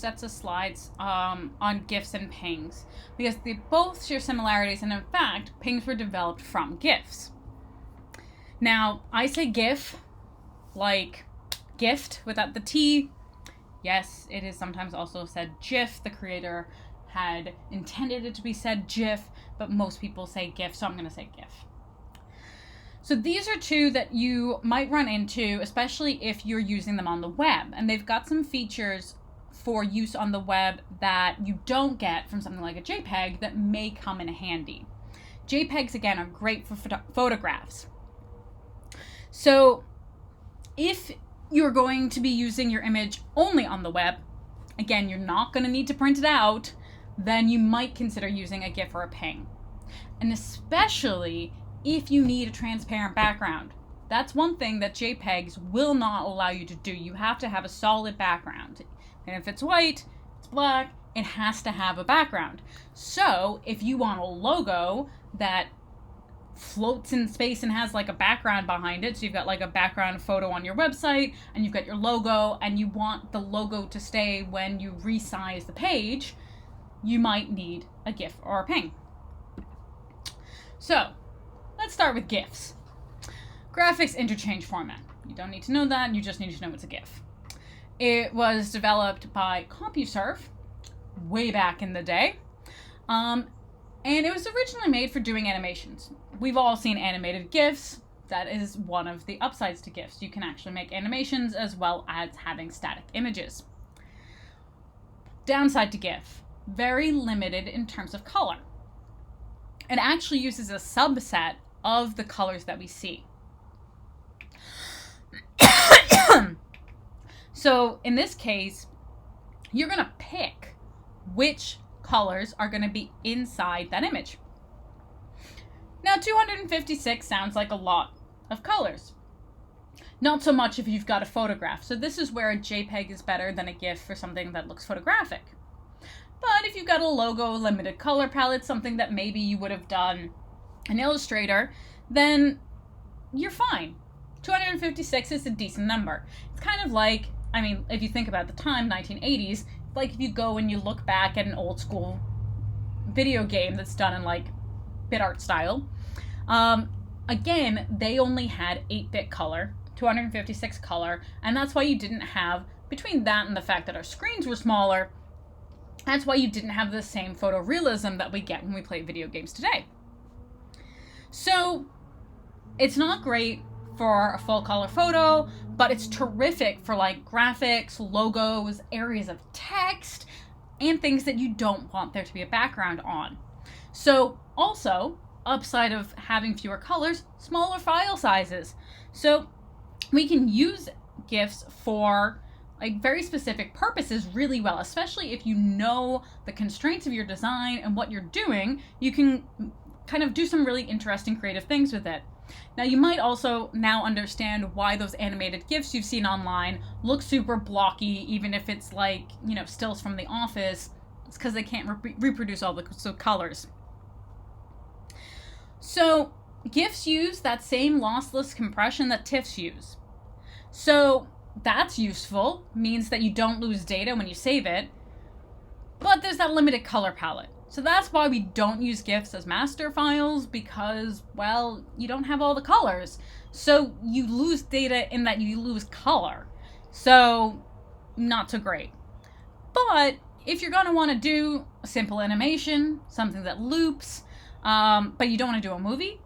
sets of slides on GIFs and PNGs because they both share similarities, and in fact, PNGs were developed from GIFs. Now, I say GIF like gift without the T. Yes, it is sometimes also said GIF. The creator had intended it to be said GIF, but most people say GIF, so I'm going to say GIF. So these are two that you might run into, especially if you're using them on the web. And they've got some features for use on the web that you don't get from something like a JPEG that may come in handy. JPEGs, again, are great for photographs. So if you're going to be using your image only on the web, again, you're not going to need to print it out, then you might consider using a GIF or a PNG. And especially if you need a transparent background. That's one thing that JPEGs will not allow you to do. You have to have a solid background. And if it's white, it's black, it has to have a background. So if you want a logo that floats in space and has like a background behind it, so you've got like a background photo on your website and you've got your logo and you want the logo to stay when you resize the page, you might need a GIF or a PNG. So let's start with GIFs. Graphics interchange format. You don't need to know that, you just need to know it's a GIF. It was developed by CompuServe way back in the day. And it was originally made for doing animations. We've all seen animated GIFs. That is one of the upsides to GIFs. You can actually make animations as well as having static images. Downside to GIF, very limited in terms of color. It actually uses a subset of the colors that we see. So in this case, you're going to pick which colors are going to be inside that image. Now, 256 sounds like a lot of colors. Not so much if you've got a photograph. So this is where a JPEG is better than a GIF for something that looks photographic. But if you've got a logo, limited color palette, something that maybe you would have done in Illustrator, then you're fine. 256 is a decent number. It's kind of like, I mean, if you think about the time, 1980s, like if you go and you look back at an old school video game that's done in like bit art style, again, they only had 8-bit color, 256 color, and that's why you didn't have, between that and the fact that our screens were smaller, that's why you didn't have the same photorealism that we get when we play video games today. So it's not great for a full color photo, but it's terrific for like graphics, logos, areas of text, and things that you don't want there to be a background on. So also, upside of having fewer colors, smaller file sizes. So we can use GIFs for like very specific purposes really well, especially if you know the constraints of your design and what you're doing, you can kind of do some really interesting creative things with it. Now you might also now understand why those animated GIFs you've seen online look super blocky, even if it's like, you know, stills from The Office. It's because they can't reproduce all the colors. So GIFs use that same lossless compression that TIFFs use. So that's useful, means that you don't lose data when you save it, but there's that limited color palette. So that's why we don't use GIFs as master files, because, well, you don't have all the colors. So you lose data in that you lose color. So not so great. But if you're going to want to do a simple animation, something that loops, but you don't want to do a movie,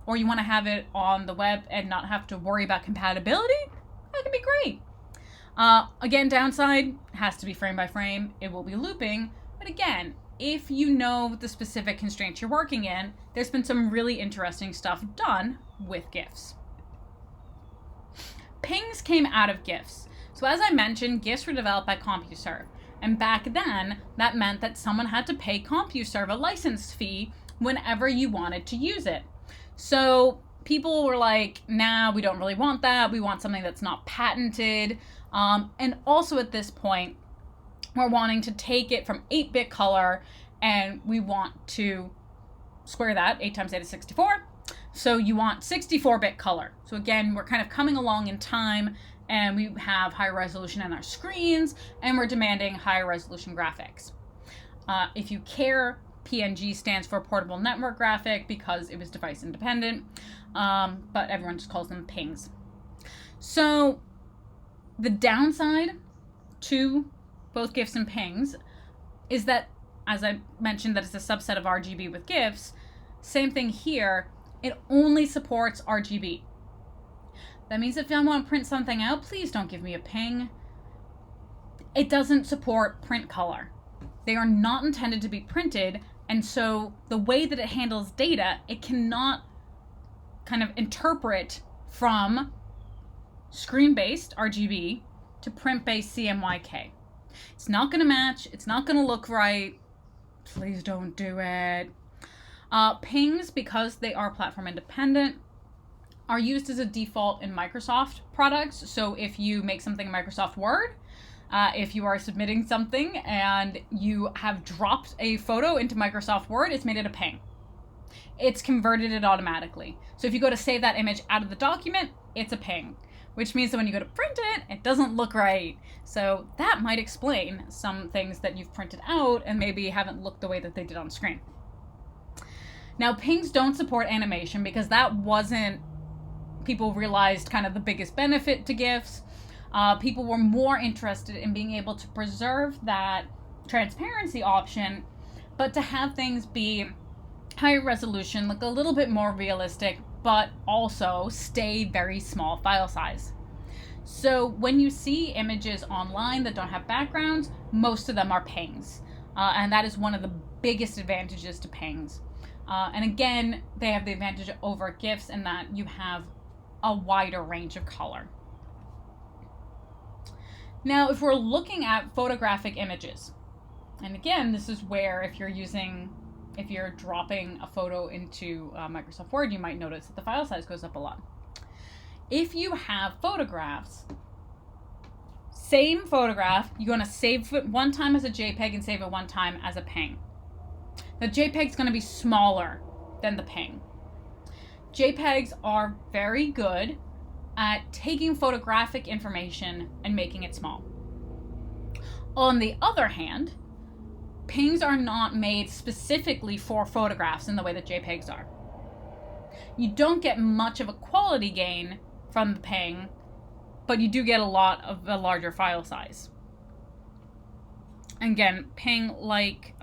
or you want to have it on the web and not have to worry about compatibility, that can be great. Again, downside, has to be frame by frame. It will be looping. But again, if you know the specific constraints you're working in, there's been some really interesting stuff done with GIFs. PNGs came out of GIFs. So as I mentioned, GIFs were developed by CompuServe. And back then, that meant that someone had to pay CompuServe a license fee whenever you wanted to use it. So people were like, nah, we don't really want that. We want something that's not patented. And also at this point, we're wanting to take it from 8-bit color and we want to square that, 8 times 8 is 64. So you want 64-bit color. So again, we're kind of coming along in time and we have high resolution in our screens, and we're demanding higher resolution graphics. If you care, PNG stands for Portable Network Graphic because it was device independent, but everyone just calls them PNGs. So the downside to both GIFs and PNGs is that, as I mentioned, that it's a subset of RGB with GIFs. Same thing here, it only supports RGB. That means if I want to print something out, please don't give me a PNG. It doesn't support print color. They are not intended to be printed, and so the way that it handles data, it cannot kind of interpret from screen-based RGB to print-based CMYK. It's not going to match. It's not going to look right. Please don't do it. PNGs, because they are platform independent, are used as a default in Microsoft products. So if you make something in Microsoft Word, if you are submitting something and you have dropped a photo into Microsoft Word, it's made it a PNG. It's converted it automatically. So if you go to save that image out of the document, it's a PNG, which means that when you go to print it, it doesn't look right. So that might explain some things that you've printed out and maybe haven't looked the way that they did on screen. Now, PNGs don't support animation because that wasn't, people realized, kind of the biggest benefit to GIFs. People were more interested in being able to preserve that transparency option, but to have things be higher resolution, look a little bit more realistic, but also stay very small file size. So when you see images online that don't have backgrounds, most of them are PNGs. And that is one of the biggest advantages to PNGs. And again, they have the advantage over GIFs in that you have a wider range of color. Now, if we're looking at photographic images, and again, this is where if you're dropping a photo into Microsoft Word, you might notice that the file size goes up a lot. If you have photographs, same photograph, you're going to save it one time as a JPEG and save it one time as a PNG. The JPEG is going to be smaller than the PNG. JPEGs are very good at taking photographic information and making it small. On the other hand, PNGs are not made specifically for photographs in the way that JPEGs are. You don't get much of a quality gain from the PNG, but you do get a lot of a larger file size. Again, PNG, like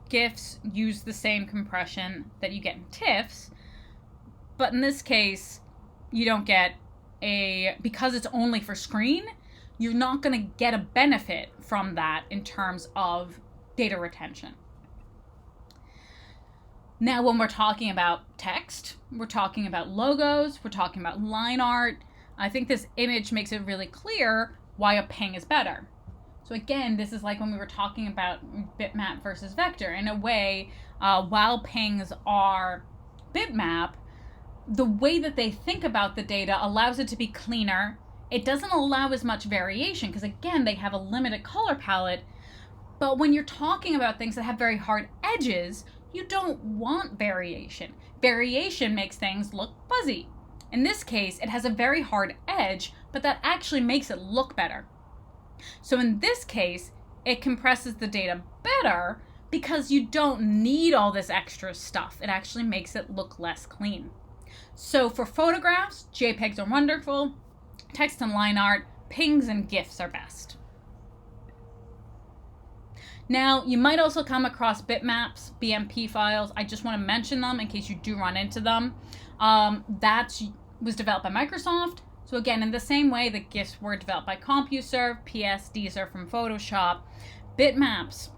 GIFs, use the same compression that you get in TIFFs, but in this case, you don't get because it's only for screen, you're not going to get a benefit from that in terms of data retention. Now, when we're talking about text, we're talking about logos, we're talking about line art, I think this image makes it really clear why a PNG is better. So again, this is like when we were talking about bitmap versus vector. In a way, while PNGs are bitmap, the way that they think about the data allows it to be cleaner. It doesn't allow as much variation because, again, they have a limited color palette. But when you're talking about things that have very hard edges, you don't want variation. Variation makes things look fuzzy. In this case, it has a very hard edge, but that actually makes it look better. So in this case, it compresses the data better because you don't need all this extra stuff. It actually makes it look less clean. So for photographs, JPEGs are wonderful. Text and line art, PNGs and GIFs are best. Now, you might also come across bitmaps, BMP files. I just want to mention them in case you do run into them. That was developed by Microsoft. So again, in the same way that GIFs were developed by CompuServe, PSDs are from Photoshop, bitmaps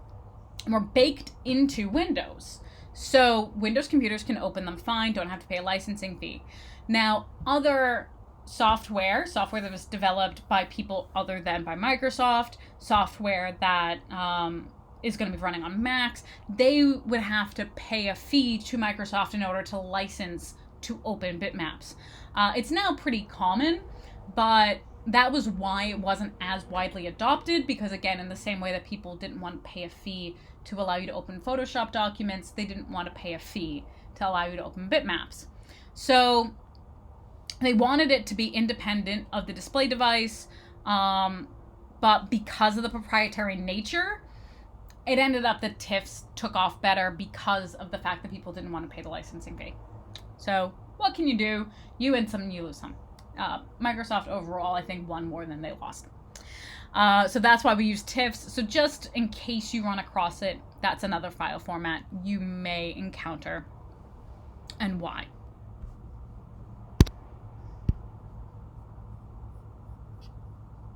were baked into Windows. So Windows computers can open them fine, don't have to pay a licensing fee. Now, other software that was developed by people other than by Microsoft, software that is going to be running on Macs, they would have to pay a fee to Microsoft in order to license to open bitmaps. It's now pretty common, but that was why it wasn't as widely adopted, because again, in the same way that people didn't want to pay a fee to allow you to open Photoshop documents, they didn't want to pay a fee to allow you to open bitmaps. So They wanted it to be independent of the display device, but because of the proprietary nature, it ended up that TIFFs took off better because of the fact that people didn't want to pay the licensing fee. So what can you do? You win some, you lose some. Microsoft overall, I think, won more than they lost. So that's why we use TIFFs. So just in case you run across it, that's another file format you may encounter and why.